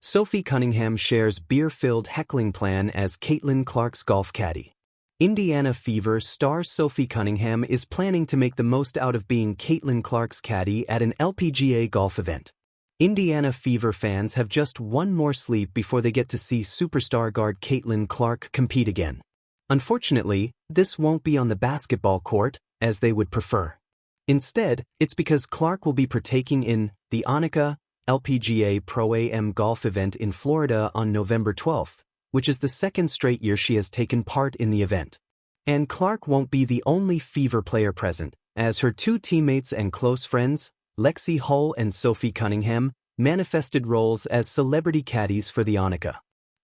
Sophie Cunningham shares beer-filled heckling plan as Caitlin Clark's golf caddy. Indiana Fever star Sophie Cunningham is planning to make the most out of being Caitlin Clark's caddy at an LPGA golf event. Indiana Fever fans have just one more sleep before they get to see superstar guard Caitlin Clark compete again. Unfortunately, this won't be on the basketball court, as they would prefer. Instead, it's because Clark will be partaking in the Annika LPGA Pro-Am golf event in Florida on November 12th, which is the second straight year she has taken part in the event. And Clark won't be the only Fever player present, as her two teammates and close friends, Lexi Hull and Sophie Cunningham, manifested roles as celebrity caddies for the Annika.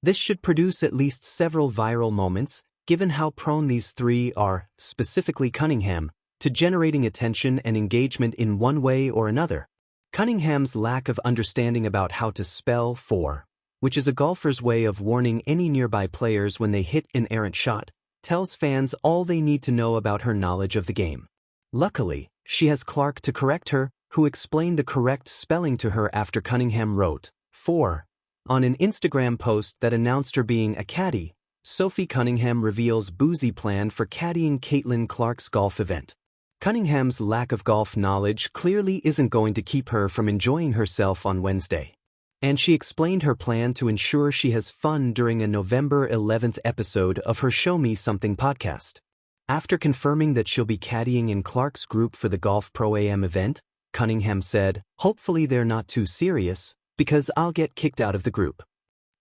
This should produce at least several viral moments, given how prone these three are, specifically Cunningham, to generating attention and engagement in one way or another. Cunningham's lack of understanding about how to spell for, which is a golfer's way of warning any nearby players when they hit an errant shot, tells fans all they need to know about her knowledge of the game. Luckily, she has Clark to correct her, who explained the correct spelling to her after Cunningham wrote for on an Instagram post that announced her being a caddy. Sophie Cunningham reveals boozy plan for caddying Caitlin Clark's golf event. Cunningham's lack of golf knowledge clearly isn't going to keep her from enjoying herself on Wednesday. And she explained her plan to ensure she has fun during a November 11th episode of her Show Me Something podcast. After confirming that she'll be caddying in Clark's group for the Golf Pro-Am event, Cunningham said, "Hopefully they're not too serious, because I'll get kicked out of the group."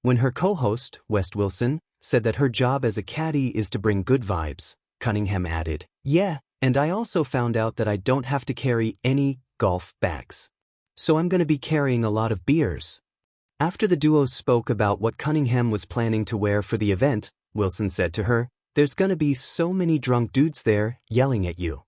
When her co-host, West Wilson, said that her job as a caddy is to bring good vibes, Cunningham added, "Yeah, and I also found out that I don't have to carry any golf bags. So I'm going to be carrying a lot of beers." After the duo spoke about what Cunningham was planning to wear for the event, Wilson said to her, "There's going to be so many drunk dudes there yelling at you."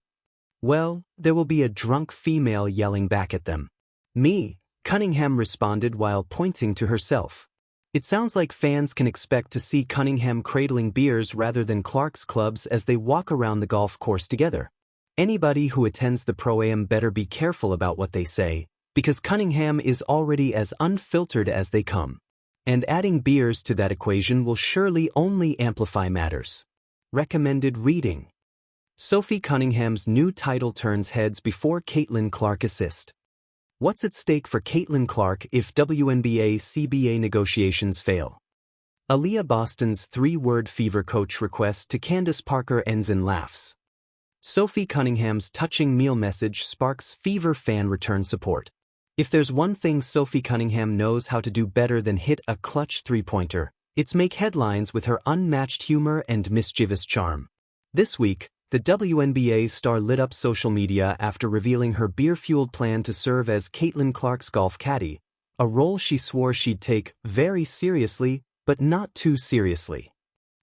"Well, there will be a drunk female yelling back at them." "Me," Cunningham responded while pointing to herself. It sounds like fans can expect to see Cunningham cradling beers rather than Clark's clubs as they walk around the golf course together. Anybody who attends the Pro-Am better be careful about what they say, because Cunningham is already as unfiltered as they come. And adding beers to that equation will surely only amplify matters. Recommended reading. Sophie Cunningham's new title turns heads before Caitlin Clark assist. What's at stake for Caitlin Clark if WNBA-CBA negotiations fail? Aaliyah Boston's three-word Fever coach request to Candace Parker ends in laughs. Sophie Cunningham's touching meal message sparks Fever fan return support. If there's one thing Sophie Cunningham knows how to do better than hit a clutch three-pointer, it's make headlines with her unmatched humor and mischievous charm. This week, the WNBA star lit up social media after revealing her beer-fueled plan to serve as Caitlin Clark's golf caddy, a role she swore she'd take very seriously, but not too seriously.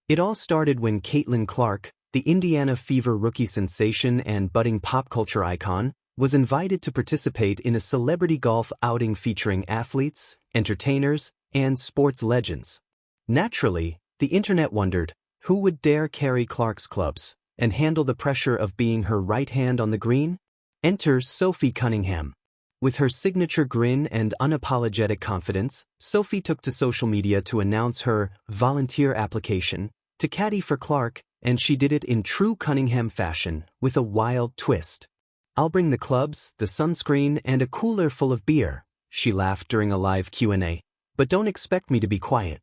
It all started when Caitlin Clark, the Indiana Fever rookie sensation and budding pop culture icon, was invited to participate in a celebrity golf outing featuring athletes, entertainers, and sports legends. Naturally, the internet wondered, who would dare carry Clark's clubs and handle the pressure of being her right hand on the green? Enter Sophie Cunningham. With her signature grin and unapologetic confidence, Sophie took to social media to announce her volunteer application to caddy for Clark, and she did it in true Cunningham fashion, with a wild twist. "I'll bring the clubs, the sunscreen, and a cooler full of beer," she laughed during a live Q&A. "But don't expect me to be quiet.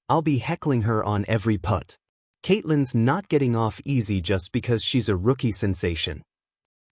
I'll be heckling her on every putt." Caitlin's not getting off easy just because she's a rookie sensation.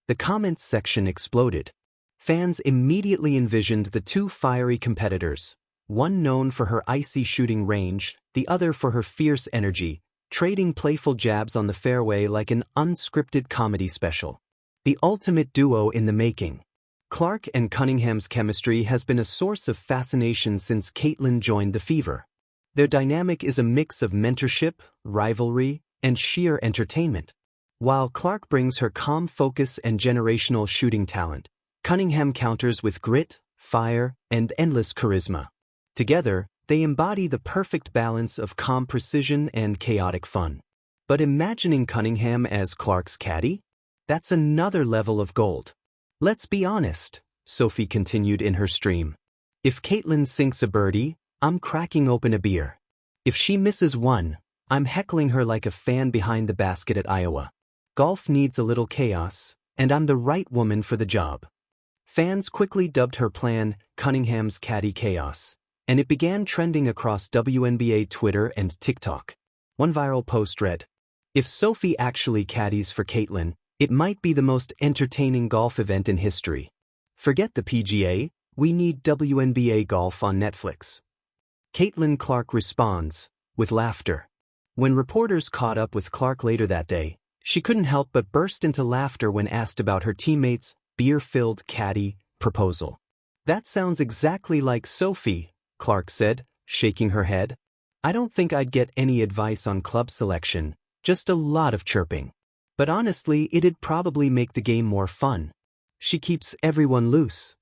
The comments section exploded. Fans immediately envisioned the two fiery competitors, one known for her icy shooting range, the other for her fierce energy, trading playful jabs on the fairway like an unscripted comedy special. The ultimate duo in the making. Clark and Cunningham's chemistry has been a source of fascination since Caitlin joined the Fever. Their dynamic is a mix of mentorship, rivalry, and sheer entertainment. While Clark brings her calm focus and generational shooting talent, Cunningham counters with grit, fire, and endless charisma. Together, they embody the perfect balance of calm precision and chaotic fun. But imagining Cunningham as Clark's caddy? That's another level of gold. "Let's be honest," Sophie continued in her stream. "If Caitlin sinks a birdie, I'm cracking open a beer. If she misses one, I'm heckling her like a fan behind the basket at Iowa. Golf needs a little chaos, and I'm the right woman for the job. Fans quickly dubbed her plan Cunningham's Caddy Chaos, and it began trending across WNBA Twitter and TikTok. One viral post read, "If Sophie actually caddies for Caitlin, it might be the most entertaining golf event in history. Forget the PGA, we need WNBA golf on Netflix." Caitlin Clark responds, with laughter. When reporters caught up with Clark later that day, she couldn't help but burst into laughter when asked about her teammates' beer-filled caddy proposal. "That sounds exactly like Sophie," Clark said, shaking her head. "I don't think I'd get any advice on club selection, just a lot of chirping. But honestly, it'd probably make the game more fun. She keeps everyone loose."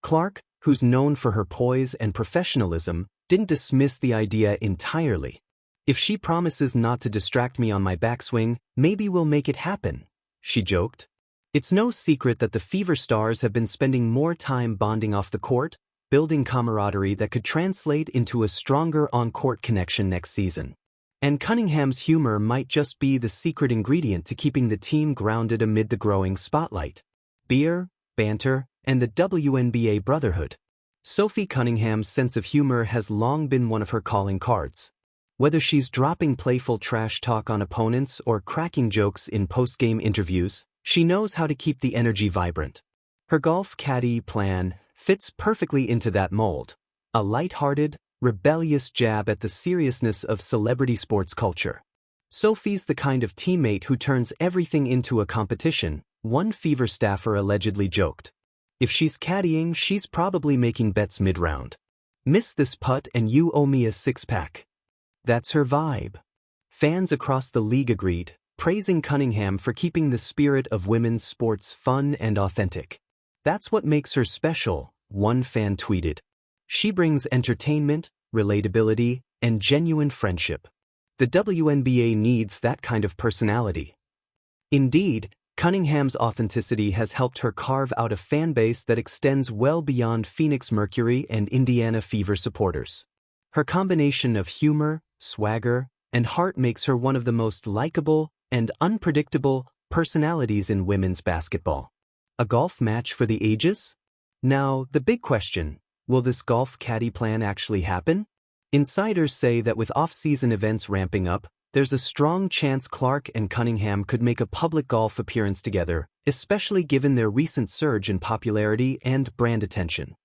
Clark, who's known for her poise and professionalism, didn't dismiss the idea entirely. "If she promises not to distract me on my backswing, maybe we'll make it happen," she joked. It's no secret that the Fever stars have been spending more time bonding off the court, building camaraderie that could translate into a stronger on-court connection next season. And Cunningham's humor might just be the secret ingredient to keeping the team grounded amid the growing spotlight. Beer, banter, and the WNBA brotherhood. Sophie Cunningham's sense of humor has long been one of her calling cards. Whether she's dropping playful trash talk on opponents or cracking jokes in post-game interviews, she knows how to keep the energy vibrant. Her golf caddy plan fits perfectly into that mold, a lighthearted, rebellious jab at the seriousness of celebrity sports culture. Sophie's the kind of teammate who turns everything into a competition, one Fever staffer allegedly joked. If she's caddying, she's probably making bets mid-round. "Miss this putt and you owe me a six-pack." That's her vibe. Fans across the league agreed, praising Cunningham for keeping the spirit of women's sports fun and authentic. "That's what makes her special," one fan tweeted. "She brings entertainment, relatability, and genuine friendship. The WNBA needs that kind of personality." Indeed, Cunningham's authenticity has helped her carve out a fan base that extends well beyond Phoenix Mercury and Indiana Fever supporters. Her combination of humor, swagger, and heart makes her one of the most likable and unpredictable personalities in women's basketball. A golf match for the ages? Now, the big question, will this golf caddy plan actually happen? Insiders say that with off-season events ramping up, there's a strong chance Clark and Cunningham could make a public golf appearance together, especially given their recent surge in popularity and brand attention.